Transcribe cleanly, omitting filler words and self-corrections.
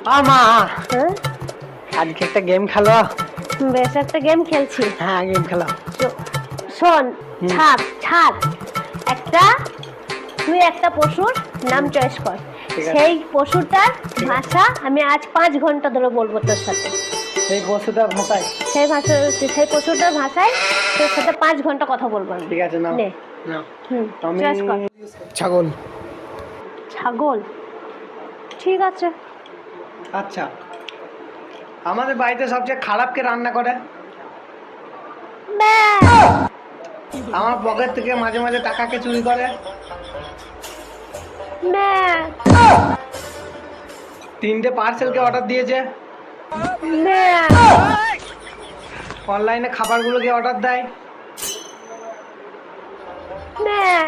মা, হ্যাঁ আজকে একটা গেম খেলো। বেশ একটা গেম খেলছি। হ্যাঁ, গেম খেলো। শোন, হুম। ছাড় ছাড় একটা, তুই একটা পশুর নাম চয়েস কর। ঠিক আছে। সেই পশুটার ঠিক আছে। ভাষা আমি আজ 5 ঘন্টা ধরে বলবো তোর সাথে। সেই পশুটার ভাষায়? সেই পশুটার ভাষায় তোর সাথে 5 ঘন্টা কথা বলবো আমি। ঠিক আছে, নাও নে। নাও। আমি চয়েস কর। ছাগল। ছাগল, ঠিক আছে। আচ্ছা, আমাদের বাড়িতে সবচেয়ে খারাপ কে রান্না করে? ম্যাঁ। আমার পকেট থেকে মাঝে মাঝে টাকা কে চুরি করে? ম্যাঁ। 3টে পার্সেল কে অর্ডার দিয়েছে? ম্যাঁ। অনলাইনে খাবারগুলো কে অর্ডার দেয়? ম্যাঁ।